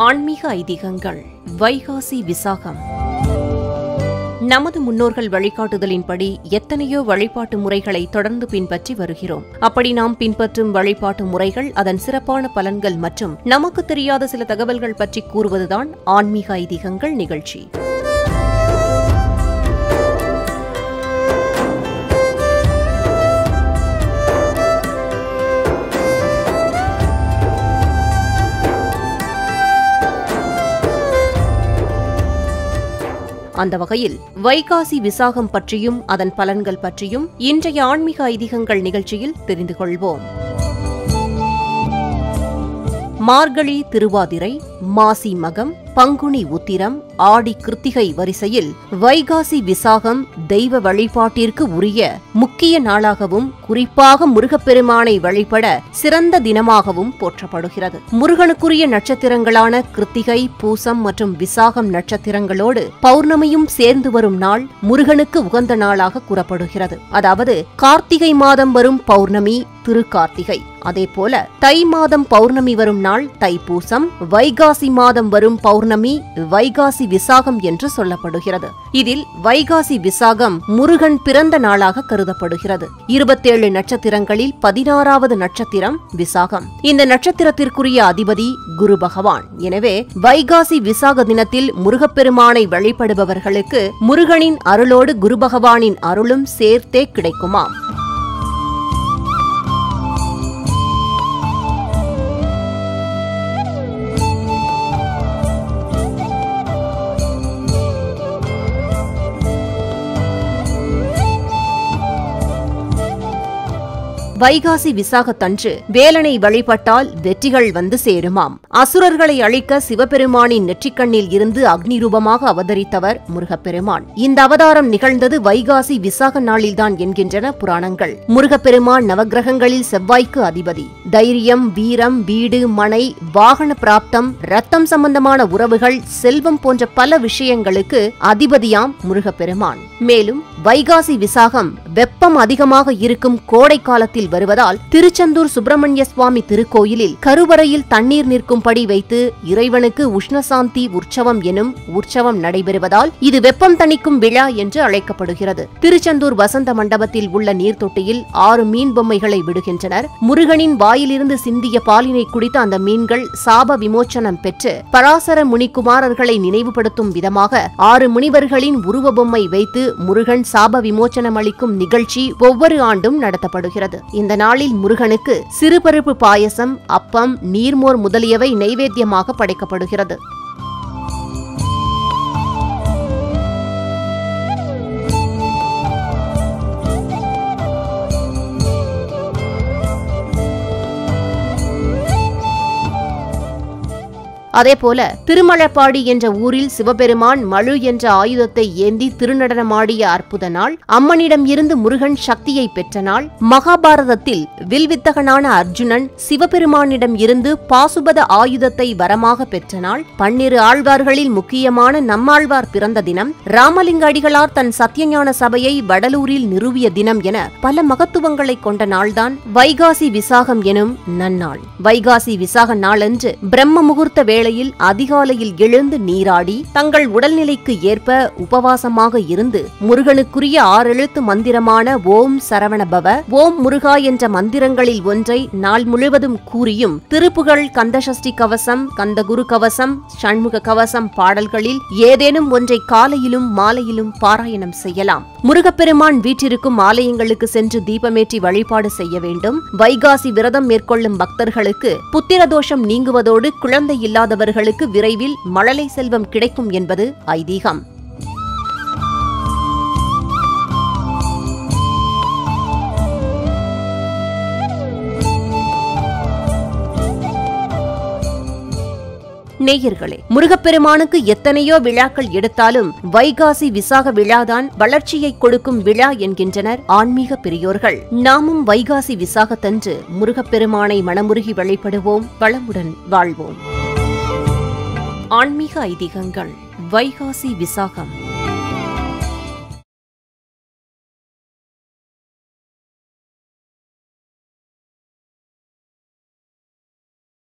ஆன்மீக ஐதீகங்கள் வைகாசி விசாகம். நமது முன்னோர்கள் வழிகாட்டுதலின்படி எத்தனையோ வழிபாட்டு முறைகளை தொடர்ந்து பின்பற்றி வருகிறோம். அப்படி நாம் பின்பற்றும் வழிபாட்டு முறைகள், அதன் சிறப்பான பலன்கள் மற்றும் நமக்கு தெரியாத சில தகவல்கள் பற்றி கூறுவதுதான் ஆன்மீக ஐதீகங்கள் நிகழ்ச்சி. அந்த வகையில் வைகாசி விசாகம் பற்றியும் அதன் பலன்கள் பற்றியும் இன்றைய ஆன்மீக ஐதீகங்கள் நிகழ்ச்சியில் தெரிந்து கொள்வோம். மார்கழி திருவாதிரை, மாசி மகம், பங்குனி உத்திரம், ஆடி கிருத்திகை வரிசையில் வைகாசி விசாகம் தெய்வ வழிபாட்டிற்கு உரிய முக்கிய நாளாகவும், குறிப்பாக முருகப்பெருமானை வழிபட சிறந்த தினமாகவும் போற்றப்படுகிறது. முருகனுக்குரிய நட்சத்திரங்களான கிருத்திகை, பூசம் மற்றும் விசாகம் நட்சத்திரங்களோடு பௌர்ணமியும் சேர்ந்து வரும் நாள் முருகனுக்கு உகந்த நாளாக கூறப்படுகிறது. அதாவது கார்த்திகை மாதம் வரும் பௌர்ணமி திருக்கார்த்திகை, அதேபோல தை மாதம் பௌர்ணமி வரும் நாள் தைப்பூசம், வைகாசி மாதம் வரும் பௌர்ணமி வைகாசி விசாகம் என்று சொல்லப்படுகிறது. இதில் வைகாசி விசாகம் முருகன் பிறந்த நாளாக கருதப்படுகிறது. 27 நட்சத்திரங்களில் 16வது நட்சத்திரம் விசாகம். இந்த நட்சத்திரத்திற்குரிய அதிபதி குரு பகவான். எனவே வைகாசி விசாக தினத்தில் முருகப்பெருமானை வழிபடுபவர்களுக்கு முருகனின் அருளோடு குரு பகவானின் அருளும் சேர்த்தே கிடைக்குமாம். வைகாசி விசாகத்தன்று வேலனை வழிபட்டால் வெற்றிகள் வந்து சேருமாம். அசுரர்களை அழிக்க சிவபெருமானின் நெற்றிக்கண்ணில் இருந்து அக்னி ரூபமாக அவதரித்தவர் முருகப்பெருமான். இந்த அவதாரம் நிகழ்ந்தது வைகாசி விசாக நாளில்தான் என்கின்றன புராணங்கள். முருகப்பெருமான் நவகிரகங்களில் செவ்வாய்க்கு அதிபதி. தைரியம், வீரம், வீடு, மனை, வாகன பிராப்தம், ரத்தம் சம்பந்தமான உறவுகள், செல்வம் போன்ற பல விஷயங்களுக்கு அதிபதியாம் முருகப்பெருமான். மேலும் வைகாசி விசாகம் வெப்பம் அதிகமாக இருக்கும் கோடை காலத்தில் வருவதால் திருச்செந்தூர் சுப்பிரமணிய சுவாமி திருக்கோயிலில் கருவறையில் தண்ணீர் நிற்கும்படி வைத்து இறைவனுக்கு உஷ்ணசாந்தி உற்சவம் எனும் உற்சவம் நடைபெறுவதால் இது வெப்பம் தணிக்கும் விழா என்று அழைக்கப்படுகிறது. திருச்செந்தூர் வசந்த மண்டபத்தில் உள்ள நீர்த்தொட்டியில் 6 மீன் பொம்மைகளை விடுகின்றனர். முருகனின் வாயிலிருந்து சிந்திய பாலினை குடித்த அந்த மீன்கள் சாப விமோச்சனம் பெற்று பராசர முனிக்குமாரர்களை நினைவுபடுத்தும் விதமாக 6 முனிவர்களின் உருவ பொம்மை வைத்து முருகன் சாப விமோச்சனம் அளிக்கும் நிகழ்ச்சி ஒவ்வொரு ஆண்டும் நடத்தப்படுகிறது. இந்த நாளில் முருகனுக்கு சிறுபருப்பு பாயசம், அப்பம், நீர்மோர் முதலியவை நைவேத்தியமாக படைக்கப்படுகிறது. அதேபோல திருமழப்பாடி என்ற ஊரில் சிவபெருமான் மழு என்ற ஆயுதத்தை ஏந்தி திருநடனமாடிய அற்புத நாள், அம்மனிடம் இருந்து முருகன் சக்தியை பெற்ற நாள். மகாபாரதத்தில் வில்வித்தகனான அர்ஜுனன் சிவபெருமானிடம் இருந்து பாசுபத ஆயுதத்தை வரமாக பெற்ற நாள். 12 ஆழ்வார்களில் முக்கியமான நம்மாழ்வார் பிறந்த தினம். ராமலிங்க அடிகளார் தன் சத்தியஞான சபையை வடலூரில் நிறுவிய தினம் என பல மகத்துவங்களை கொண்ட நாள்தான் வைகாசி விசாகம் எனும் நன்னாள். வைகாசி விசாக நாளன்று பிரம்ம முகூர்த்த வேளையில் அதிகாலையில் எழுந்து நீராடி தங்கள் உடல்நிலைக்கு ஏற்ப உபவாசமாக இருந்து முருகனுக்குரிய 6 எழுத்து மந்திரமான ஓம் சரவணபவ, ஓம் முருகா என்ற மந்திரங்களில் ஒன்றை நாள் முழுவதும் கூறியும் திருப்புகழ், கந்தசஷ்டி கவசம், கந்தகுரு கவசம், சண்முக கவசம் பாடல்களில் ஏதேனும் ஒன்றை காலையிலும் மாலையிலும் பாராயணம் செய்யலாம். முருகப்பெருமான் வீற்றிருக்கும் ஆலயங்களுக்கு சென்று தீபமேற்றி வழிபாடு செய்ய வேண்டும். வைகாசி விரதம் மேற்கொள்ளும் பக்தர்களுக்கு புத்திரதோஷம் நீங்குவதோடு குழந்தை இல்லாதவர்களுக்கு விரைவில் மழலை செல்வம் கிடைக்கும் என்பது ஐதீகம். நேயர்களே, முருகப்பெருமானுக்கு எத்தனையோ விழாக்கள் எடுத்தாலும் வைகாசி விசாக விழாதான் வளர்ச்சியை கொடுக்கும் விழா என்கின்றனர் ஆன்மீக பெரியோர்கள். நாமும் வைகாசி விசாகத்தன்று முருகப்பெருமானை மனமுருகி வழிபடுவோம், வளமுடன் வாழ்வோம். ஆன்மீக ஐதீகங்கள் வைகாசி விசாகம்.